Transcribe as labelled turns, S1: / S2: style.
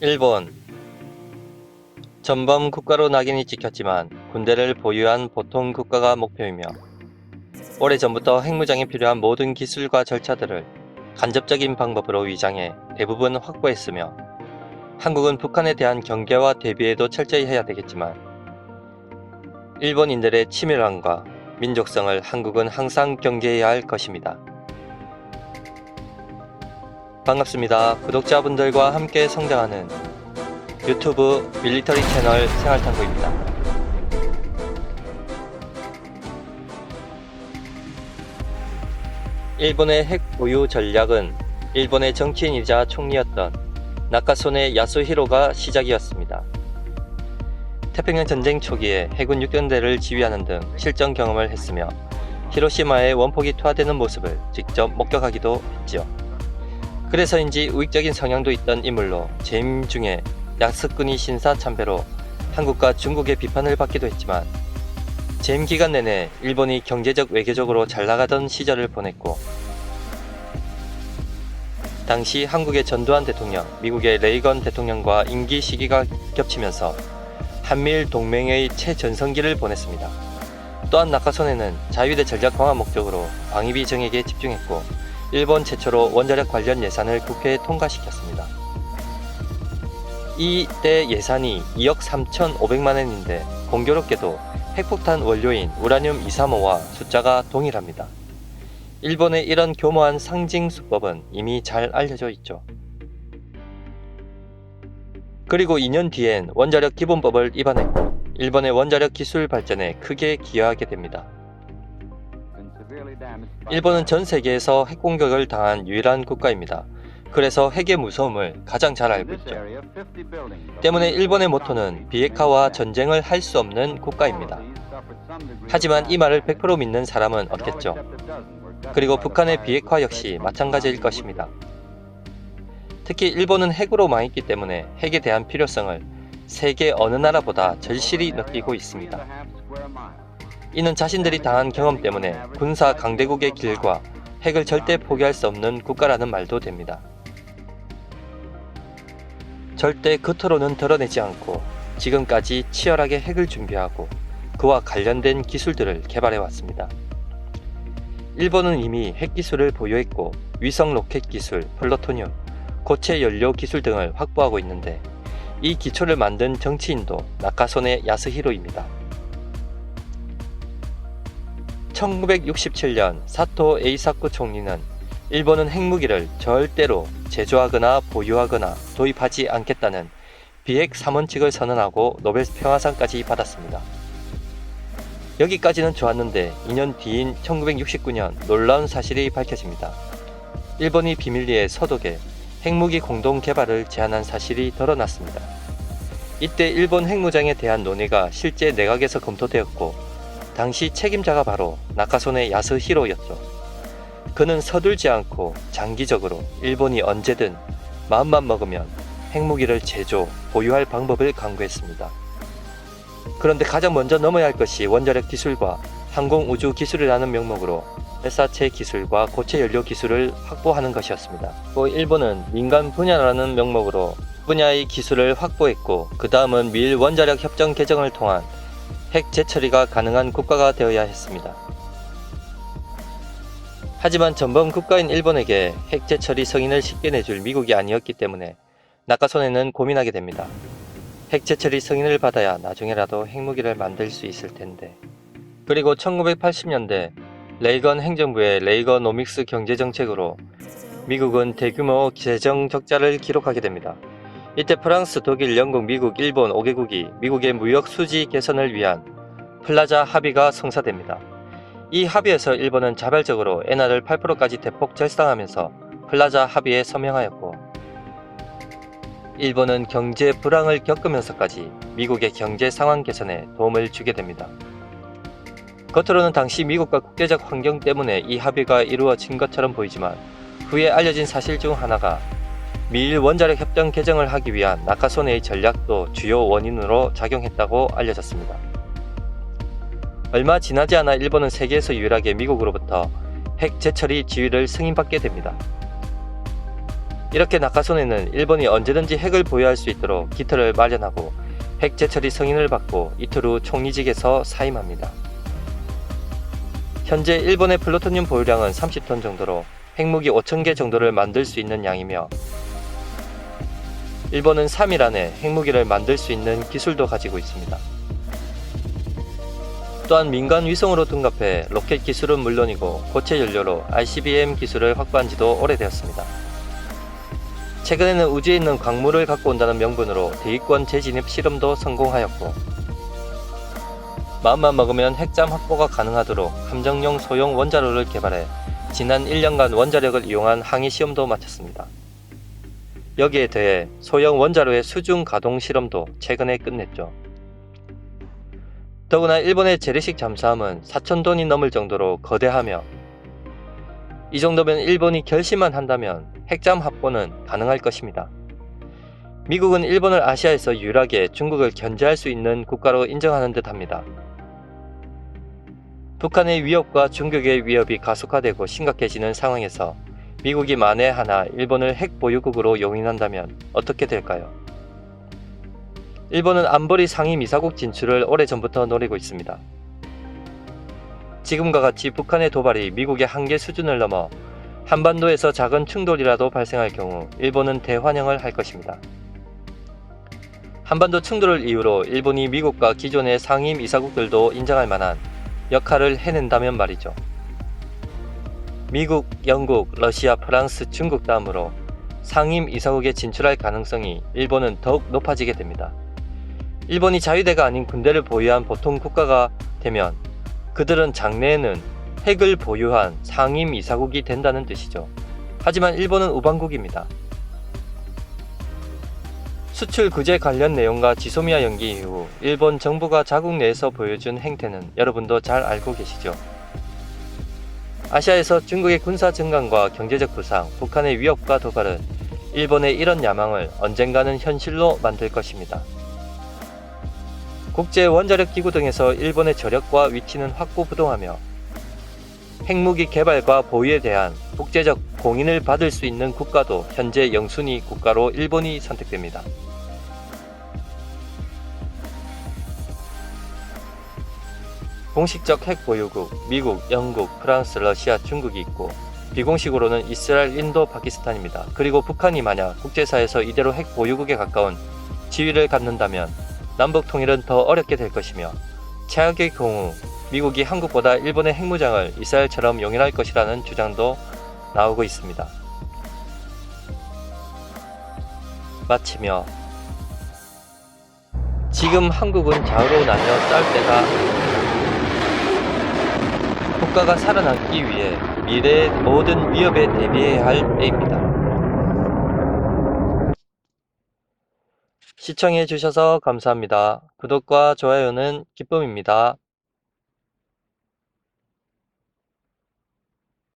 S1: 일본 전범 국가로 낙인이 찍혔지만 군대를 보유한 보통 국가가 목표이며 오래전부터 핵무장에 필요한 모든 기술과 절차들을 간접적인 방법으로 위장해 대부분 확보했으며 한국은 북한에 대한 경계와 대비에도 철저히 해야 되겠지만 일본인들의 치밀함과 민족성을 한국은 항상 경계해야 할 것입니다. 반갑습니다. 구독자분들과 함께 성장하는 유튜브 밀리터리 채널 생활탐구입니다. 일본의 핵 보유 전략은 일본의 정치인이자 총리였던 나카소네 야스히로가 시작이었습니다. 태평양 전쟁 초기에 해군 육견대를 지휘하는 등 실전 경험을 했으며 히로시마의 원폭이 투하되는 모습을 직접 목격하기도 했지요. 그래서인지 우익적인 성향도 있던 인물로 재임 중에 야스쿠니 신사 참배로 한국과 중국의 비판을 받기도 했지만 재임 기간 내내 일본이 경제적 외교적으로 잘 나가던 시절을 보냈고 당시 한국의 전두환 대통령, 미국의 레이건 대통령과 임기 시기가 겹치면서 한미일 동맹의 최전성기를 보냈습니다. 또한 나카소네는 자위대 전략 강화 목적으로 방위비 정액에 집중했고 일본 최초로 원자력 관련 예산을 국회에 통과시켰습니다. 이때 예산이 2억 3,500만원인데 공교롭게도 핵폭탄 원료인 우라늄 235와 숫자가 동일합니다. 일본의 이런 교모한 상징 수법은 이미 잘 알려져 있죠. 그리고 2년 뒤엔 원자력 기본법을 위반했고 일본의 원자력 기술 발전에 크게 기여하게 됩니다. 일본은 전 세계에서 핵공격을 당한 유일한 국가입니다. 그래서 핵의 무서움을 가장 잘 알고 있죠. 때문에 일본의 모토는 비핵화와 전쟁을 할 수 없는 국가입니다. 하지만 이 말을 100% 믿는 사람은 없겠죠. 그리고 북한의 비핵화 역시 마찬가지일 것입니다. 특히 일본은 핵으로 망했기 때문에 핵에 대한 필요성을 세계 어느 나라보다 절실히 느끼고 있습니다. 이는 자신들이 당한 경험 때문에 군사 강대국의 길과 핵을 절대 포기할 수 없는 국가라는 말도 됩니다. 절대 겉으로는 드러내지 않고 지금까지 치열하게 핵을 준비하고 그와 관련된 기술들을 개발해 왔습니다. 일본은 이미 핵기술을 보유했고 위성 로켓 기술, 플루토늄, 고체 연료 기술 등을 확보하고 있는데 이 기초를 만든 정치인도 나카소네 야스히로입니다. 1967년 사토 에이사쿠 총리는 일본은 핵무기를 절대로 제조하거나 보유하거나 도입하지 않겠다는 비핵 3원칙을 선언하고 노벨 평화상까지 받았습니다. 여기까지는 좋았는데 2년 뒤인 1969년 놀라운 사실이 밝혀집니다. 일본이 비밀리에 서독에 핵무기 공동 개발을 제안한 사실이 드러났습니다. 이때 일본 핵무장에 대한 논의가 실제 내각에서 검토되었고 당시 책임자가 바로 나카소네 야스히로였죠. 그는 서둘지 않고 장기적으로 일본이 언제든 마음만 먹으면 핵무기를 제조, 보유할 방법을 강구했습니다. 그런데 가장 먼저 넘어야 할 것이 원자력 기술과 항공우주 기술이라는 명목으로 발사체 기술과 고체 연료 기술을 확보하는 것이었습니다. 또 일본은 민간 분야라는 명목으로 분야의 기술을 확보했고 그 다음은 미일 원자력 협정 개정을 통한 핵 재처리가 가능한 국가가 되어야 했습니다. 하지만 전범 국가인 일본에게 핵 재처리 승인을 쉽게 내줄 미국이 아니었기 때문에 나카소네는 고민하게 됩니다. 핵 재처리 승인을 받아야 나중에라도 핵무기를 만들 수 있을 텐데. 그리고 1980년대 레이건 행정부의 레이거노믹스 경제정책으로 미국은 대규모 재정 적자를 기록하게 됩니다. 이때 프랑스, 독일, 영국, 미국, 일본 5개국이 미국의 무역 수지 개선을 위한 플라자 합의가 성사됩니다. 이 합의에서 일본은 자발적으로 엔화를 8%까지 대폭 절상하면서 플라자 합의에 서명하였고 일본은 경제 불황을 겪으면서까지 미국의 경제 상황 개선에 도움을 주게 됩니다. 겉으로는 당시 미국과 국제적 환경 때문에 이 합의가 이루어진 것처럼 보이지만 후에 알려진 사실 중 하나가 미일 원자력 협정 개정을 하기 위한 나카소네의 전략도 주요 원인으로 작용했다고 알려졌습니다. 얼마 지나지 않아 일본은 세계에서 유일하게 미국으로부터 핵 재처리 지위를 승인받게 됩니다. 이렇게 나카소네는 일본이 언제든지 핵을 보유할 수 있도록 깃털을 마련하고 핵 제철이 승인을 받고 이틀 후 총리직에서 사임합니다. 현재 일본의 플루토늄 보유량은 30톤 정도로 핵무기 5,000개 정도를 만들 수 있는 양이며 일본은 3일 안에 핵무기를 만들 수 있는 기술도 가지고 있습니다. 또한 민간 위성으로 둔갑해 로켓 기술은 물론이고 고체 연료로 ICBM 기술을 확보한 지도 오래되었습니다. 최근에는 우주에 있는 광물을 갖고 온다는 명분으로 대기권 재진입 실험도 성공하였고 마음만 먹으면 핵잠 확보가 가능하도록 함정용 소형 원자로를 개발해 지난 1년간 원자력을 이용한 항해 시험도 마쳤습니다. 여기에 더해 소형 원자로의 수중 가동 실험도 최근에 끝냈죠. 더구나 일본의 재래식 잠수함은 4,000톤이 넘을 정도로 거대하며 이 정도면 일본이 결심만 한다면 핵잠 확보는 가능할 것입니다. 미국은 일본을 아시아에서 유일하게 중국을 견제할 수 있는 국가로 인정하는 듯 합니다. 북한의 위협과 중국의 위협이 가속화되고 심각해지는 상황에서 미국이 만에 하나 일본을 핵 보유국으로 용인한다면 어떻게 될까요? 일본은 안보리 상임이사국 진출을 오래전부터 노리고 있습니다. 지금과 같이 북한의 도발이 미국의 한계 수준을 넘어 한반도에서 작은 충돌이라도 발생할 경우 일본은 대환영을 할 것입니다. 한반도 충돌을 이유로 일본이 미국과 기존의 상임이사국들도 인정할 만한 역할을 해낸다면 말이죠. 미국, 영국, 러시아, 프랑스, 중국 다음으로 상임이사국에 진출할 가능성이 일본은 더욱 높아지게 됩니다. 일본이 자유대가 아닌 군대를 보유한 보통 국가가 되면 그들은 장래에는 핵을 보유한 상임이사국이 된다는 뜻이죠. 하지만 일본은 우방국입니다. 수출 규제 관련 내용과 지소미아 연기 이후 일본 정부가 자국 내에서 보여준 행태는 여러분도 잘 알고 계시죠. 아시아에서 중국의 군사 증강과 경제적 부상, 북한의 위협과 도발은 일본의 이런 야망을 언젠가는 현실로 만들 것입니다. 국제 원자력 기구 등에서 일본의 저력과 위치는 확고부동하며 핵무기 개발과 보유에 대한 국제적 공인을 받을 수 있는 국가도 현재 영순위 국가로 일본이 선택됩니다. 공식적 핵 보유국, 미국, 영국, 프랑스, 러시아, 중국이 있고 비공식으로는 이스라엘, 인도, 파키스탄입니다. 그리고 북한이 만약 국제사에서 이대로 핵 보유국에 가까운 지위를 갖는다면 남북 통일은 더 어렵게 될 것이며 최악의 경우 미국이 한국보다 일본의 핵무장을 이스라엘처럼 용인할 것이라는 주장도 나오고 있습니다. 마치며 지금 한국은 좌우로 나뉘어 싸울 때가 국가가 살아남기 위해 미래의 모든 위협에 대비해야 할 때입니다. 시청해주셔서 감사합니다. 구독과 좋아요는 기쁨입니다.